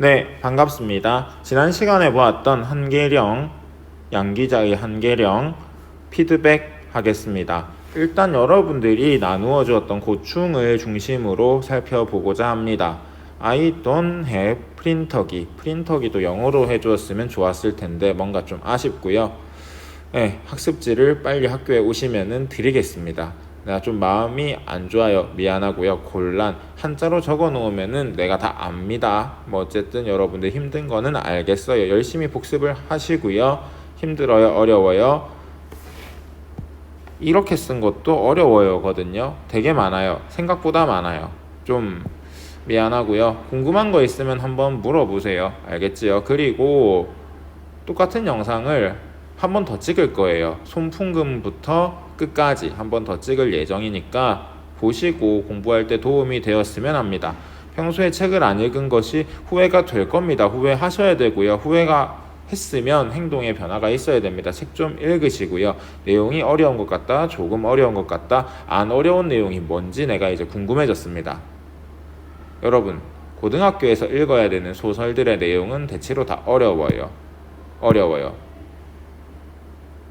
네, 반갑습니다. 지난 시간에 보았던 한계령, 양기자의 한계령 피드백 하겠습니다. 일단 여러분들이 나누어 주었던 고충을 중심으로 살펴보고자 합니다. I don't have 프린터기. 프린터기도 영어로 해주었으면 좋았을 텐데 뭔가 좀 아쉽고요. 네, 학습지를 빨리 학교에 오시면은 드리겠습니다. 내가 좀 마음이 안 좋아요. 미안하고요. 곤란. 한자로 적어 놓으면은 내가 다 압니다. 뭐 어쨌든 여러분들 힘든 거는 알겠어요. 열심히 복습을 하시고요. 힘들어요. 어려워요. 이렇게 쓴 것도 어려워요거든요. 되게 많아요. 생각보다 많아요. 좀 미안하고요. 궁금한 거 있으면 한번 물어보세요. 알겠지요? 그리고 똑같은 영상을 한 번 더 찍을 거예요. 손풍금부터 끝까지 한 번 더 찍을 예정이니까 보시고 공부할 때 도움이 되었으면 합니다. 평소에 책을 안 읽은 것이 후회가 될 겁니다. 후회하셔야 되고요. 후회가 했으면 행동에 변화가 있어야 됩니다. 책 좀 읽으시고요. 내용이 어려운 것 같다, 조금 어려운 것 같다, 안 어려운 내용이 뭔지 내가 이제 궁금해졌습니다. 여러분, 고등학교에서 읽어야 되는 소설들의 내용은 대체로 다 어려워요.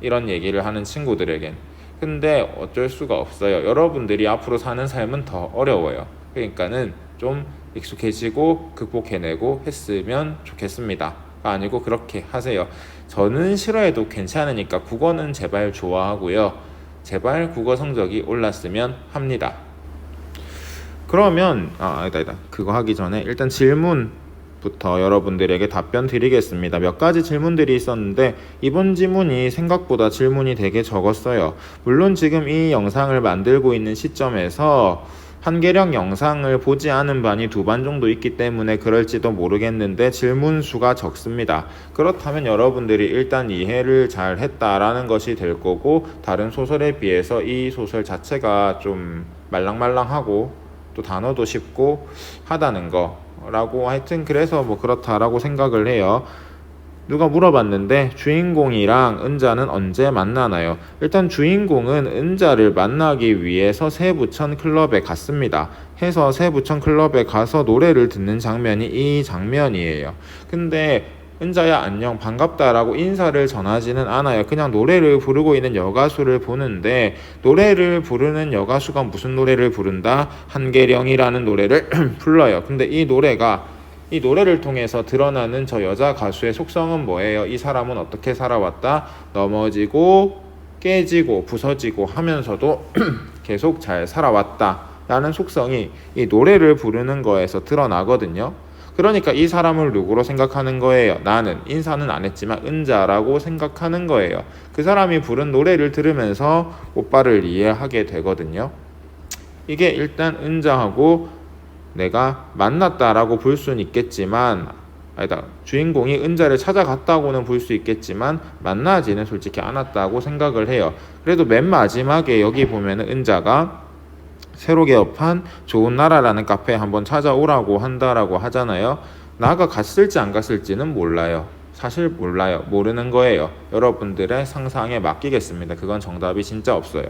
이런 얘기를 하는 친구들에겐. 근데 어쩔 수가 없어요. 여러분들이 앞으로 사는 삶은 더 어려워요. 그러니까는 좀 익숙해지고 극복해내고 했으면 좋겠습니다. 아니고 그렇게 하세요. 저는 싫어해도 괜찮으니까 국어는 제발 좋아하고요. 제발 국어 성적이 올랐으면 합니다. 그러면 아니다. 그거 하기 전에 일단 질문부터 여러분들에게 답변 드리겠습니다. 몇 가지 질문들이 있었는데 이번 지문이 생각보다 질문이 되게 적었어요. 물론 지금 이 영상을 만들고 있는 시점에서 한계령 영상을 보지 않은 반이 2반 정도 있기 때문에 그럴지도 모르겠는데 질문 수가 적습니다. 그렇다면 여러분들이 일단 이해를 잘 했다라는 것이 될 거고, 다른 소설에 비해서 이 소설 자체가 좀 말랑말랑하고 또 단어도 쉽고 하다는 거라고, 하여튼 그래서 뭐 그렇다라고 생각을 해요. 누가 물어봤는데 주인공이랑 은자는 언제 만나나요? 일단 주인공은 은자를 만나기 위해서 세부천 클럽에 갔습니다. 해서 세부천 클럽에 가서 노래를 듣는 장면이 이 장면이에요. 근데 은자야 안녕 반갑다라고 인사를 전하지는 않아요. 그냥 노래를 부르고 있는 여가수를 보는데, 노래를 부르는 여가수가 무슨 노래를 부른다? 한계령이라는 노래를 불러요. 근데 이 노래를 통해서 드러나는 저 여자 가수의 속성은 뭐예요? 이 사람은 어떻게 살아왔다? 넘어지고 깨지고 부서지고 하면서도 계속 잘 살아왔다 라는 속성이 이 노래를 부르는 거에서 드러나거든요. 그러니까 이 사람을 누구로 생각하는 거예요? 나는 인사는 안 했지만 은자라고 생각하는 거예요. 그 사람이 부른 노래를 들으면서 오빠를 이해하게 되거든요. 이게 일단 은자하고 내가 만났다라고 볼 수는 있겠지만, 주인공이 은자를 찾아갔다고는 볼 수 있겠지만 만나지는 솔직히 않았다고 생각을 해요. 그래도 맨 마지막에 여기 보면은 은자가 새로 개업한 좋은 나라라는 카페에 한번 찾아오라고 한다라고 하잖아요. 나가 갔을지 안 갔을지는 몰라요. 사실 몰라요. 모르는 거예요. 여러분들의 상상에 맡기겠습니다. 그건 정답이 진짜 없어요.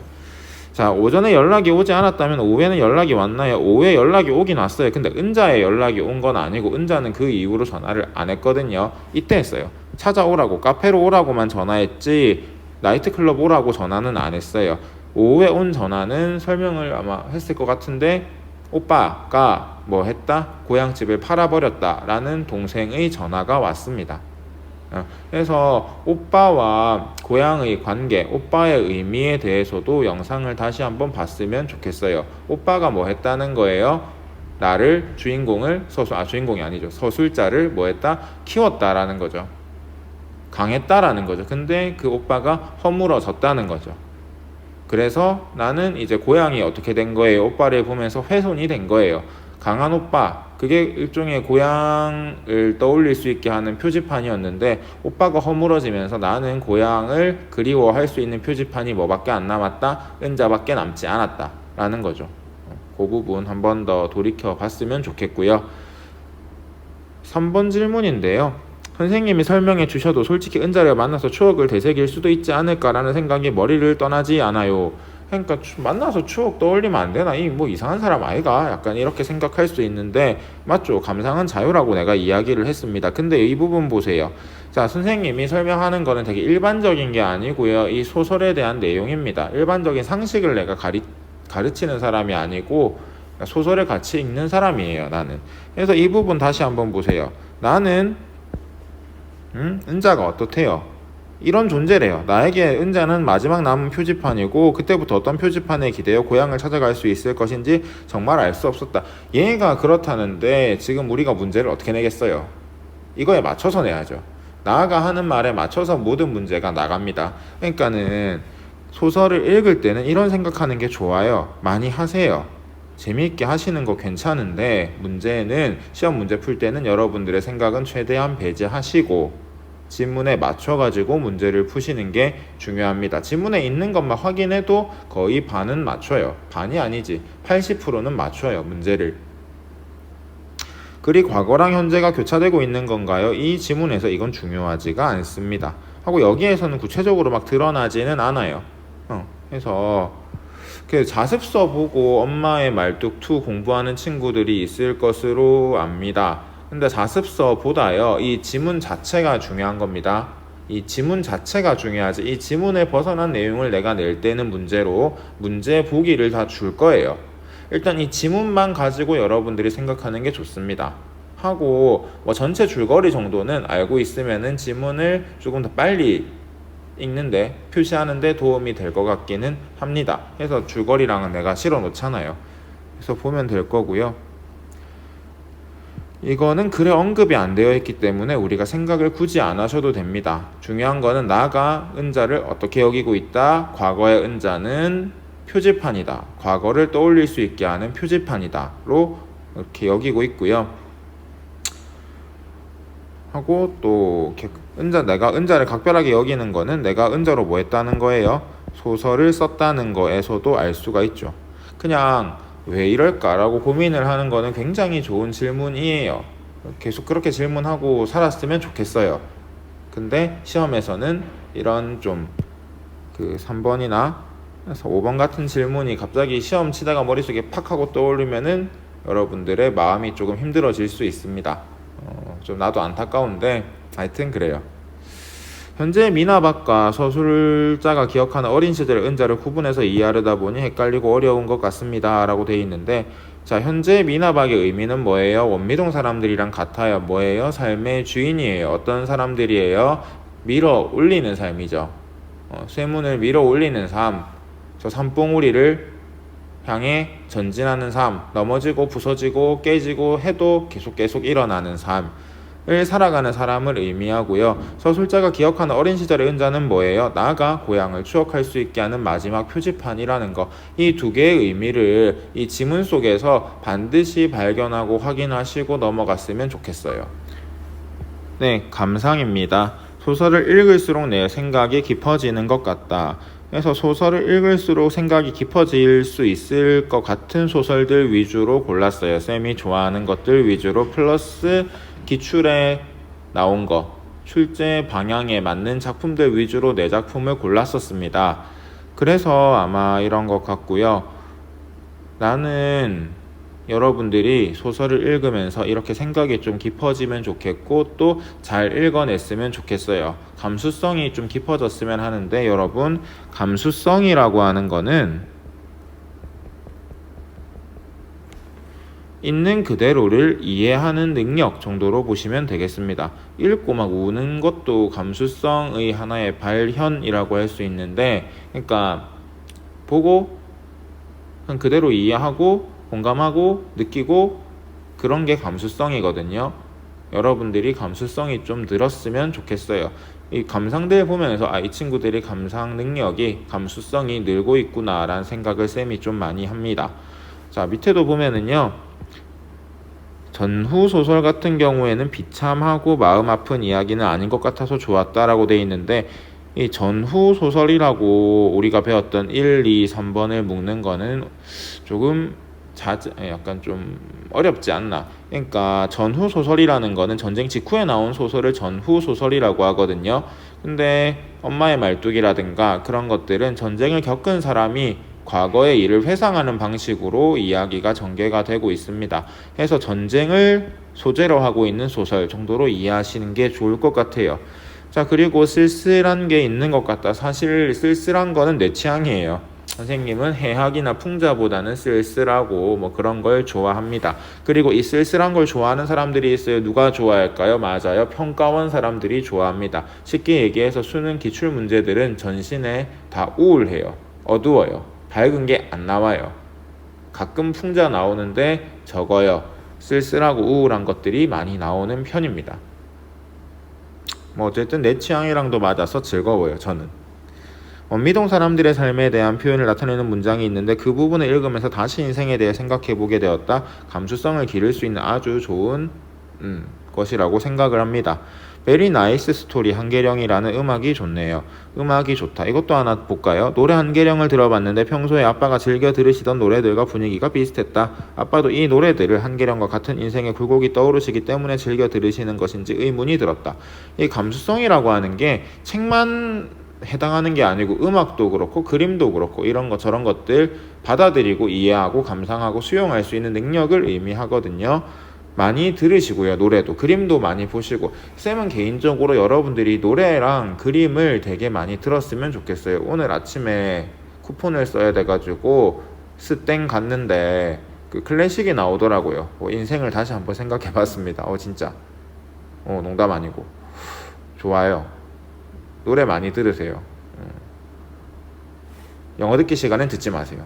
자, 오전에 연락이 오지 않았다면 오후에는 연락이 왔나요? 오후에 연락이 오긴 왔어요. 근데 은자의 연락이 온 건 아니고 은자는 그 이후로 전화를 안 했거든요. 이때 했어요. 찾아오라고, 카페로 오라고만 전화했지 나이트클럽 오라고 전화는 안 했어요. 오후에 온 전화는 설명을 아마 했을 것 같은데, 오빠가 뭐 했다? 고향집을 팔아버렸다 라는 동생의 전화가 왔습니다. 그래서 오빠와 고향의 관계, 오빠의 의미에 대해서도 영상을 다시 한번 봤으면 좋겠어요. 오빠가 뭐 했다는 거예요? 나를, 주인공을, 주인공이 아니죠. 서술자를 뭐 했다? 키웠다라는 거죠. 강했다라는 거죠. 근데 그 오빠가 허물어졌다는 거죠. 그래서 나는 이제 고향이 어떻게 된 거예요? 오빠를 보면서 훼손이 된 거예요. 강한 오빠, 그게 일종의 고향을 떠올릴 수 있게 하는 표지판이었는데, 오빠가 허물어지면서 나는 고향을 그리워할 수 있는 표지판이 뭐밖에 안 남았다? 은자밖에 남지 않았다 라는 거죠. 그 부분 한 번 더 돌이켜 봤으면 좋겠고요. 3번 질문인데요. 선생님이 설명해 주셔도 솔직히 은자를 만나서 추억을 되새길 수도 있지 않을까라는 생각이 머리를 떠나지 않아요. 그러니까 만나서 추억 떠올리면 안 되나? 이 뭐 이상한 사람 아이가? 약간 이렇게 생각할 수 있는데 맞죠? 감상은 자유라고 내가 이야기를 했습니다. 근데 이 부분 보세요. 자, 선생님이 설명하는 거는 되게 일반적인 게 아니고요. 이 소설에 대한 내용입니다. 일반적인 상식을 내가 가르치는 사람이 아니고 소설을 같이 읽는 사람이에요, 나는. 그래서 이 부분 다시 한번 보세요. 나는 은자가 어떻대요? 이런 존재래요. 나에게 은자는 마지막 남은 표지판이고 그때부터 어떤 표지판에 기대어 고향을 찾아갈 수 있을 것인지 정말 알 수 없었다. 얘가 그렇다는데 지금 우리가 문제를 어떻게 내겠어요? 이거에 맞춰서 내야죠. 나아가 하는 말에 맞춰서 모든 문제가 나갑니다. 그러니까는 소설을 읽을 때는 이런 생각하는 게 좋아요. 많이 하세요. 재미있게 하시는 거 괜찮은데 문제는 시험 문제 풀 때는 여러분들의 생각은 최대한 배제하시고 지문에 맞춰가지고 문제를 푸시는 게 중요합니다. 지문에 있는 것만 확인해도 거의 반은 맞춰요. 반이 아니지. 80%는 맞춰요, 문제를. 글이 과거랑 현재가 교차되고 있는 건가요? 이 지문에서 이건 중요하지가 않습니다. 하고 여기에서는 구체적으로 막 드러나지는 않아요. 그래서 그 자습서 보고 엄마의 말뚝 2 공부하는 친구들이 있을 것으로 압니다. 근데 자습서보다요, 이 지문 자체가 중요한 겁니다. 이 지문 자체가 중요하지. 이 지문에 벗어난 내용을 내가 낼 때는 문제로 문제 보기를 다 줄 거예요. 일단 이 지문만 가지고 여러분들이 생각하는 게 좋습니다. 하고 뭐 전체 줄거리 정도는 알고 있으면은 지문을 조금 더 빨리 읽는데 표시하는데 도움이 될 것 같기는 합니다. 그래서 줄거리랑은 내가 실어 놓잖아요. 그래서 보면 될 거고요. 이거는 글에 언급이 안 되어 있기 때문에 우리가 생각을 굳이 안 하셔도 됩니다. 중요한 거는 나가 은자를 어떻게 여기고 있다. 과거의 은자는 표지판이다. 과거를 떠올릴 수 있게 하는 표지판이다.로 이렇게 여기고 있고요. 하고 또 내가 은자를 각별하게 여기는 거는 내가 은자로 뭐 했다는 거예요. 소설을 썼다는 거에서도 알 수가 있죠. 그냥 왜 이럴까라고 고민을 하는 거는 굉장히 좋은 질문이에요. 계속 그렇게 질문하고 살았으면 좋겠어요. 근데 시험에서는 이런 좀 그 3번이나 5번 같은 질문이 갑자기 시험 치다가 머릿속에 팍 하고 떠오르면은 여러분들의 마음이 조금 힘들어질 수 있습니다. 좀 나도 안타까운데 하여튼 그래요. 현재 미나박과 서술자가 기억하는 어린 시절의 은자를 구분해서 이해하려다 보니 헷갈리고 어려운 것 같습니다. 라고 되어 있는데, 자, 현재 미나박의 의미는 뭐예요? 원미동 사람들이랑 같아요. 뭐예요? 삶의 주인이에요. 어떤 사람들이에요? 밀어 올리는 삶이죠. 쇠문을 밀어 올리는 삶. 저 산봉우리를 향해 전진하는 삶. 넘어지고 부서지고 깨지고 해도 계속 일어나는 삶. 을 살아가는 사람을 의미하고요. 서술자가 기억하는 어린 시절의 은자는 뭐예요? 나가 고향을 추억할 수 있게 하는 마지막 표지판이라는 거. 이 두 개의 의미를 이 지문 속에서 반드시 발견하고 확인하시고 넘어갔으면 좋겠어요. 네, 감상입니다. 소설을 읽을수록 내 생각이 깊어지는 것 같다. 그래서 소설을 읽을수록 생각이 깊어질 수 있을 것 같은 소설들 위주로 골랐어요. 쌤이 좋아하는 것들 위주로 플러스 기출에 나온 거, 출제 방향에 맞는 작품들 위주로 내 작품을 골랐었습니다. 그래서 아마 이런 것 같고요. 나는 여러분들이 소설을 읽으면서 이렇게 생각이 좀 깊어지면 좋겠고 또 잘 읽어냈으면 좋겠어요. 감수성이 좀 깊어졌으면 하는데 여러분, 감수성이라고 하는 거는 있는 그대로를 이해하는 능력 정도로 보시면 되겠습니다. 읽고 막 우는 것도 감수성의 하나의 발현이라고 할 수 있는데, 그러니까 보고 그냥 그대로 이해하고 공감하고 느끼고 그런 게 감수성이거든요. 여러분들이 감수성이 좀 늘었으면 좋겠어요. 이 감상들 보면서 이 친구들이 감상 능력이, 감수성이 늘고 있구나 라는 생각을 쌤이 좀 많이 합니다. 자, 밑에도 보면은요, 전후 소설 같은 경우에는 비참하고 마음 아픈 이야기는 아닌 것 같아서 좋았다라고 돼 있는데, 이 전후 소설이라고 우리가 배웠던 1, 2, 3번을 묶는 거는 조금 약간 좀 어렵지 않나. 그러니까 전후 소설이라는 거는 전쟁 직후에 나온 소설을 전후 소설이라고 하거든요. 근데 엄마의 말뚝이라든가 그런 것들은 전쟁을 겪은 사람이 과거의 일을 회상하는 방식으로 이야기가 전개가 되고 있습니다. 해서 전쟁을 소재로 하고 있는 소설 정도로 이해하시는 게 좋을 것 같아요. 자, 그리고 쓸쓸한 게 있는 것 같다. 사실 쓸쓸한 거는 내 취향이에요. 선생님은 해학이나 풍자보다는 쓸쓸하고 뭐 그런 걸 좋아합니다. 그리고 이 쓸쓸한 걸 좋아하는 사람들이 있어요. 누가 좋아할까요? 맞아요. 평가원 사람들이 좋아합니다. 쉽게 얘기해서 수능 기출 문제들은 전신에 다 우울해요. 어두워요. 밝은 게 안 나와요. 가끔 풍자 나오는데 적어요. 쓸쓸하고 우울한 것들이 많이 나오는 편입니다. 뭐 어쨌든 내 취향이랑도 맞아서 즐거워요. 저는. 원미동 사람들의 삶에 대한 표현을 나타내는 문장이 있는데 그 부분을 읽으면서 다시 인생에 대해 생각해보게 되었다. 감수성을 기를 수 있는 아주 좋은 것이라고 생각을 합니다. 베리 나이스 스토리 한계령이라는 음악이 좋네요. 음악이 좋다. 이것도 하나 볼까요? 노래 한계령을 들어봤는데 평소에 아빠가 즐겨 들으시던 노래들과 분위기가 비슷했다. 아빠도 이 노래들을 한계령과 같은 인생의 굴곡이 떠오르시기 때문에 즐겨 들으시는 것인지 의문이 들었다. 이 감수성이라고 하는 게 책만 해당하는 게 아니고 음악도 그렇고 그림도 그렇고 이런 것 저런 것들 받아들이고 이해하고 감상하고 수용할 수 있는 능력을 의미하거든요. 많이 들으시고요. 노래도 그림도 많이 보시고 쌤은 개인적으로 여러분들이 노래랑 그림을 되게 많이 들었으면 좋겠어요. 오늘 아침에 쿠폰을 써야 돼가지고 스땡 갔는데 그 클래식이 나오더라고요. 인생을 다시 한번 생각해 봤습니다. 진짜 농담 아니고 좋아요. 노래 많이 들으세요. 영어 듣기 시간엔 듣지 마세요.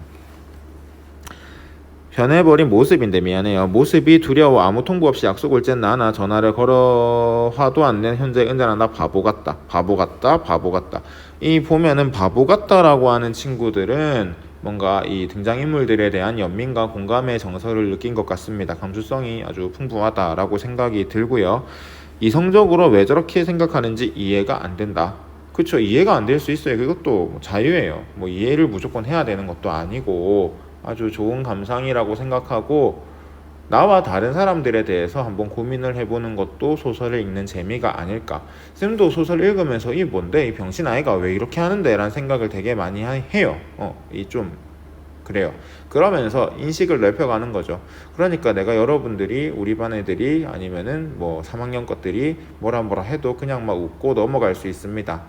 변해버린 모습인데 미안해요. 모습이 두려워 아무 통보 없이 약속을 짠 나나 전화를 걸어 화도 안 낸 현재 은잔한 나 바보 같다. 바보 같다. 바보 같다. 이 보면은 바보 같다라고 하는 친구들은 뭔가 이 등장인물들에 대한 연민과 공감의 정서를 느낀 것 같습니다. 감수성이 아주 풍부하다라고 생각이 들고요. 이성적으로 왜 저렇게 생각하는지 이해가 안 된다. 그쵸, 이해가 안 될 수 있어요. 그것도 자유예요. 뭐 이해를 무조건 해야 되는 것도 아니고 아주 좋은 감상이라고 생각하고 나와 다른 사람들에 대해서 한번 고민을 해보는 것도 소설을 읽는 재미가 아닐까. 쌤도 소설 읽으면서 이 뭔데? 이 병신 아이가 왜 이렇게 하는데? 라는 생각을 되게 많이 해요. 이 좀 그래요. 그러면서 인식을 넓혀가는 거죠. 그러니까 내가 여러분들이 우리 반 애들이 아니면은 뭐 3학년 것들이 뭐라 해도 그냥 막 웃고 넘어갈 수 있습니다.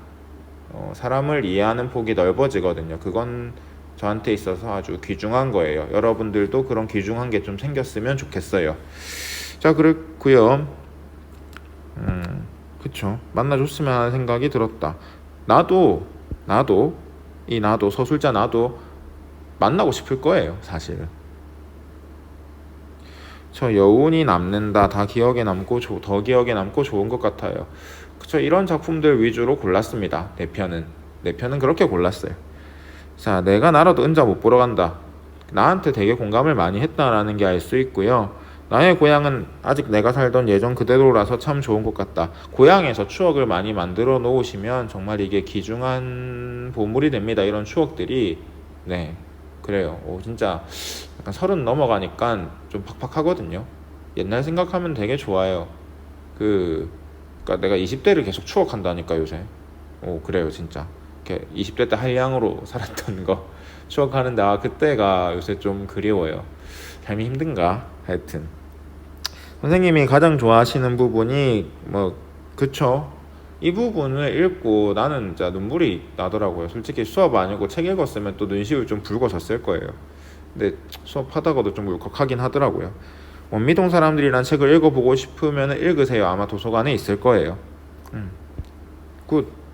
사람을 이해하는 폭이 넓어지거든요. 그건 저한테 있어서 아주 귀중한 거예요. 여러분들도 그런 귀중한 게 좀 생겼으면 좋겠어요. 자, 그렇고요. 그쵸. 만나줬으면 하는 생각이 들었다. 나도 서술자 나도 만나고 싶을 거예요. 사실은. 저 여운이 남는다. 더 기억에 남고 좋은 것 같아요. 그쵸. 이런 작품들 위주로 골랐습니다. 내 편은 그렇게 골랐어요. 자, 내가 나라도 은자 못 보러 간다. 나한테 되게 공감을 많이 했다라는 게 알 수 있고요. 나의 고향은 아직 내가 살던 예전 그대로라서 참 좋은 것 같다. 고향에서 추억을 많이 만들어 놓으시면 정말 이게 귀중한 보물이 됩니다. 이런 추억들이. 네, 그래요. 진짜 약간 30 넘어가니까 좀 팍팍하거든요. 옛날 생각하면 되게 좋아요. 그러니까 내가 20대를 계속 추억한다니까 요새. 그래요 진짜. 20대 때 한량으로 살았던 거 추억하는데 그때가 요새 좀 그리워요. 삶이 힘든가? 하여튼 선생님이 가장 좋아하시는 부분이 그쵸, 이 부분을 읽고 나는 진짜 눈물이 나더라고요. 솔직히 수업 아니고 책 읽었으면 또 눈시울 좀 붉어졌을 거예요. 근데 수업하다가도 좀 울컥하긴 하더라고요. 원미동 사람들이란 책을 읽어보고 싶으면 읽으세요. 아마 도서관에 있을 거예요. 굿.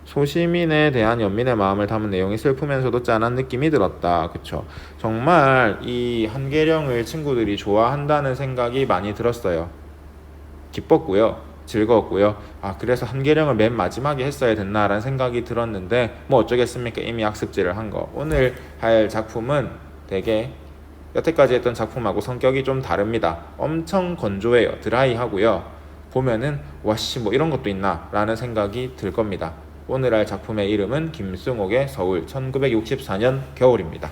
소시민에 대한 연민의 마음을 담은 내용이 슬프면서도 짠한 느낌이 들었다. 그쵸. 정말 이 한계령을 친구들이 좋아한다는 생각이 많이 들었어요. 기뻤고요. 즐거웠고요. 그래서 한계령을 맨 마지막에 했어야 됐나라는 생각이 들었는데 뭐 어쩌겠습니까. 이미 학습지를 한 거. 오늘 할 작품은 되게 여태까지 했던 작품하고 성격이 좀 다릅니다. 엄청 건조해요. 드라이하고요. 보면은 와씨 뭐 이런 것도 있나 라는 생각이 들 겁니다. 오늘 할 작품의 이름은 김승옥의 서울 1964년 겨울입니다.